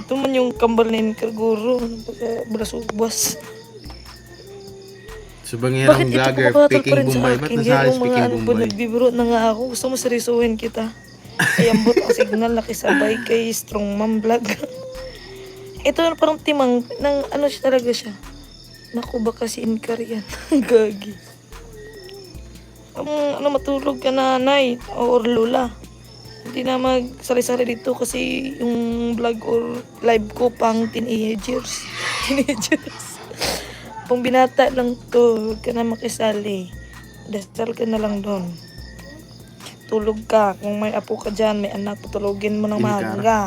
Ito man yung kambal ni Karguro. Brasubas. Subangirang Bakit ito vlogger, pumapatal pa Peking rin sa Bombay. Ba't akin? Yan nasali yung mga Peking ano po, Bombay? nagbibiro na nga ako. Gusto mo seryosohin kita. Ay, ambot ang signal, nakisabay kay Strong Mom Vlog. Ito na parang timang, ng ano siya talaga siya. Naku, baka si Inkar yan. Gagi. Ano, matulog ka na, Nay, or Lola. Hindi na magsali-sali dito kasi yung vlog or live ko pang teenagers. Teenagers. Pang binata lang to, huwag ka na makisali. Dasal ka na lang doon. Tulog ka. Kung may apo ka dyan, may anak, patulogin mo ng Inkar. maaga.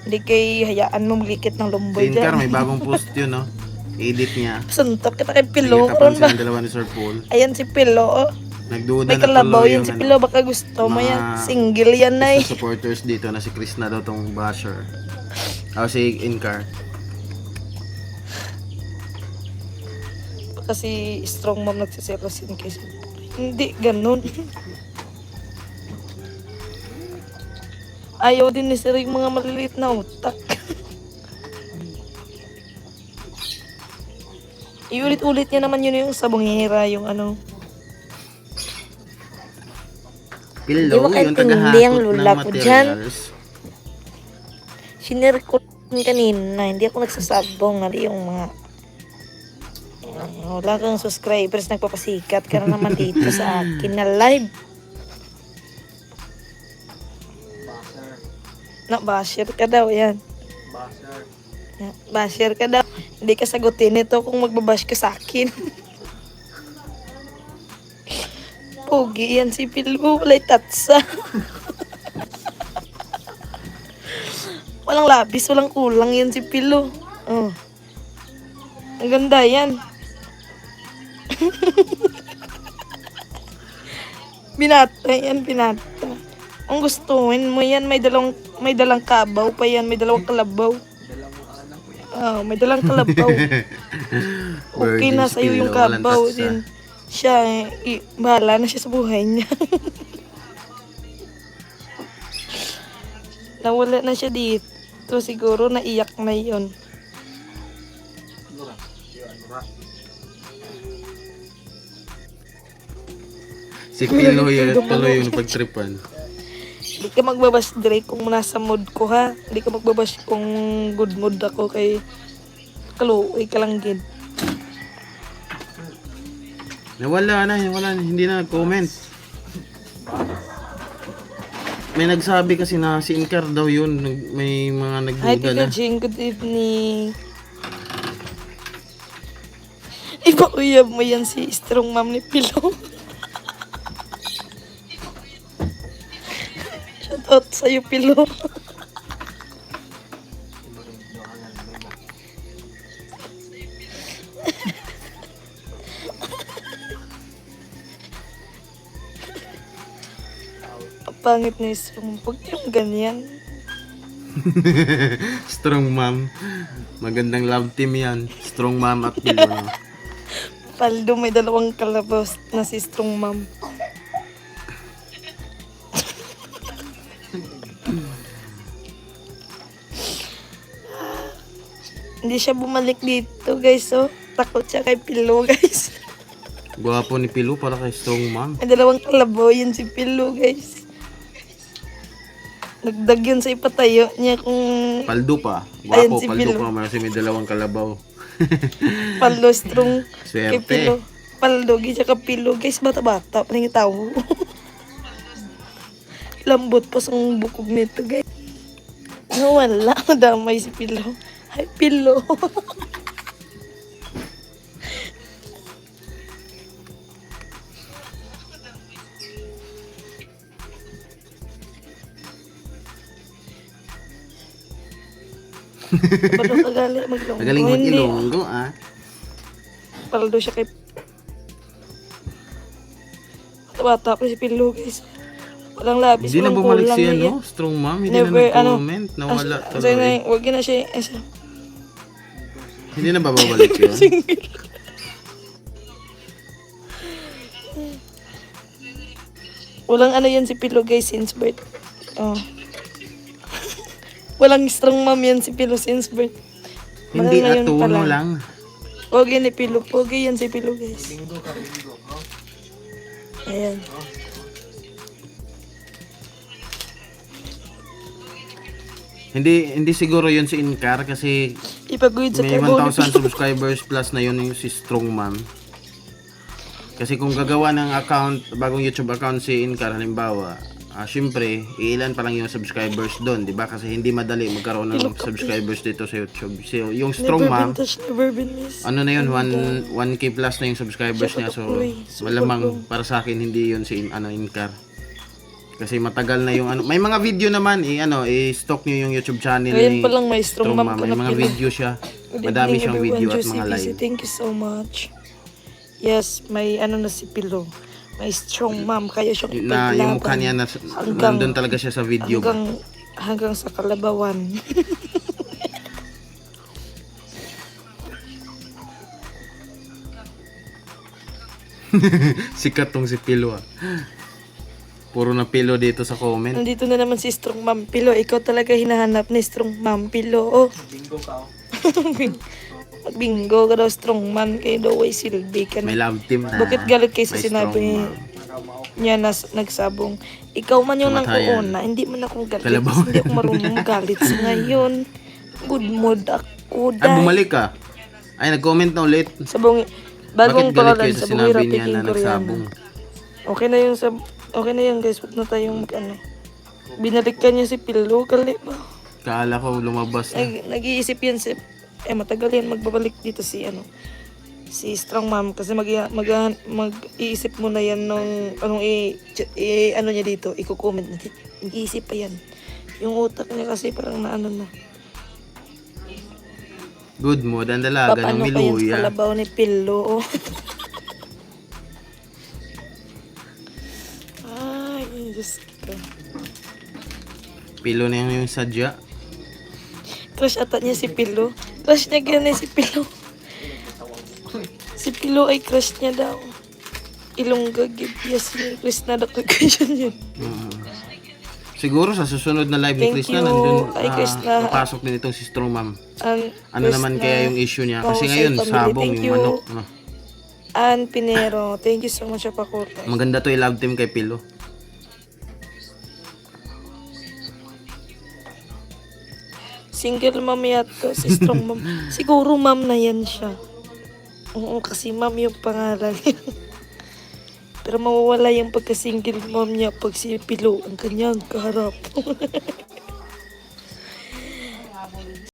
Hindi kay hayaan mo malikit ng Si lumboy Inkar, dyan. may bagong post yun, no? Edit niya. Suntok kita kay Pilo. Kapan Karon ba? silang dalawa ni Sir Paul. Ayan si Pilo. Oh. Nagduda May na kalabaw tuloy yan yung si Pilo. Baka gusto mo mga yan. Single yan, Nay. isa supporters dito na si Krishna daw tong basher. Si Inkar. Kasi Strong Mom nagsiselosin kasi hindi ganun. Ayaw din ni Sir yung mga maliliit na utak. Iulit-ulit niya naman yun yung sabongera, yung ano. Pillow, Di mo yung kaintindi ang tagahakot ng lula ko dyan. materials. Sinare ko kanina, hindi ako nagsasabong. Nali yung mga wala kang subscribers, nagpapasikat ka na naman dito sa akin na live. Basher ka daw, yan. Basher ka daw. Hindi ka sagutin ito kung magbabash ka sa akin. Pogi yan si Pilbo, walay tatsa. Walang labis, walang kulang yan si Pilo. Oh. Ang ganda yan. Binata yan, binata. Ang gustuin mo yan, may dalang kabaw pa yan, may dalawang kalabaw. Oh, may dalang kalabaw. Okay na Virgin sa'yo yung Pillow, walang kabaw tatsa. din. Siya, bahala na siya sa buhay niya. Nawala na siya dito. Siguro naiyak na yon. Si Pillow yun, tuloy yung pagtripan. Hindi ka magbabash Drake kung nasa mood ko ha. Hindi ka magbabash kung good mood ako kay kaluoy ka lang gid. Nawala na, hindi na nag-comment. May nagsabi kasi na si Inkar daw yun, may mga Hi nagduda Tito na. Jing, good evening. Ipauyab mo yan si Strong Mom ni Pilo. Shoutout sa'yo Pilo. Pangit na Strong. Huwag yung ganyan. Strong Mom. Magandang love team yan. Strong Mom at Pillow. No? Paldo may dalawang kalabos na si Strong Mom. Hindi siya bumalik dito guys, oh. Takot siya kay Pilo guys. Gwapo ni Pillow para kay Strong Mom. May dalawang kalabaw yun si Pilo guys. Nagdag yun sa ipatayo niya kung Paldo pa. Ayan Gwapo, si paldo Pillow. pa. Kasi may dalawang kalabaw. Paldo Strong kay Swerte. Pilo. Paldo siya kay Pilo guys, bata-bata pa yung tao. Lambot pa sa bukog nito guys. Wala, damay si Pilo. Hi Pilo. Paldo kagali maglonggo. Magaling Hindi. mag-ilonggo ah. Paldo siya kay bata pa si Pilo guys. Walang labis, Hindi na walang bumalik kulang siya, na yan. no? Strong Mom. Hindi Never, na nag-comment. Nawala tuloy. Huwag na siya. Hindi na babalik yun. Walang ano yan si Pilo guys since birth. Oh. Walang strong mom yan si Pilo since birth. Hindi Ngayon pa atuno lang. Pogi ni Pilo. Pogi yan si Pilo, guys. Ayan. Hindi siguro yun si Inkar kasi Ipaguyod sa may trabaho ni 1,000 Pilo. subscribers plus na yun yung si Strong Mom. Kasi kung gagawa ng account, bagong YouTube account si Inkar halimbawa, syempre, ilan pa lang yung subscribers doon, di ba? Kasi hindi madali magkaroon ng subscribers dito sa YouTube. So, yung Strong Never been Mom, touched, never been missed. ano na yun, 1K plus na yung subscribers niya. So, malamang para sa akin hindi yun si Inkar. Kasi matagal na yung ano, may mga video naman i-stock niyo yung YouTube channel Ngayon ni pa lang may Strong Mom ka May na mga Pilo. video siya. Good Madami evening, siyang everyone. video at Josie mga Busy, live. thank you so much. Yes, may ano na si Pilo. May strong mom, kaya siyang Na ipaglaban. yung mukha niya nandun talaga siya sa video ba? Hanggang sa kalabawan. Sikat tong si Pilo ah. Puro na Pilo dito sa comment. Nandito na naman si strong mom Pilo. Ikaw talaga hinahanap ni strong mom Pilo. Oh. Bingo ka. Magbingo ka daw, strong man kayo daw ay silbi ka May na. love team na. Bakit galit kayo sa May sinabi strong mom. niya na nagsabong? Ikaw man yung nang Kamatayan. uuna, hindi man akong galit. Kalabaw. Kasi hindi ako marunong magalit sa ngayon. Good mood ako Ay, dahil. bumalik ka. Ay, nag-comment na ulit. Sabong, Bakit bagong galit pangalan kayo sa sa sinabi Buhira niya Peking na nagsabong? Koreana. Okay na yun guys, huwag na tayong binalikan niya si Pilo, gali ba? Kala ko lumabas na. Nag-iisip yan si, matagal yan magbabalik dito si si Strong Mom kasi mag-iisip mo na yan nung anong ano niya dito, i-comment na dito. Nag-iisip pa yan. Yung utak niya kasi parang naano na. Good mood, ang dalaga ng Paano pa yun sa Miluya. kalabaw ni Pilo? Ay, Diyos ko. Pilo na yung sadya. Crush ata niya si Pilo. Crush niya ganun si Pilo. Si Pilo ay crush niya daw. Ilongga gid yes ni Chris na dako yun. Siguro sa susunod na live ni Thank Chris na you. nandun Ay, Chris na. papasok din itong si Strong Mom. Ano Chris naman na kaya yung issue niya? Kasi Kausay ngayon family. sabong Thank yung you. manok. No? Ann Pinero, thank you so much sa pakuta. Maganda to i-love team kay Pilo. Single mom yato, si Strong Mom. Siguro mom na yan siya. Oo, kasi mom yung pangalan niya. Pero mawawala yung pagka-single mom niya pag si Pilo ang kanyang kaharap.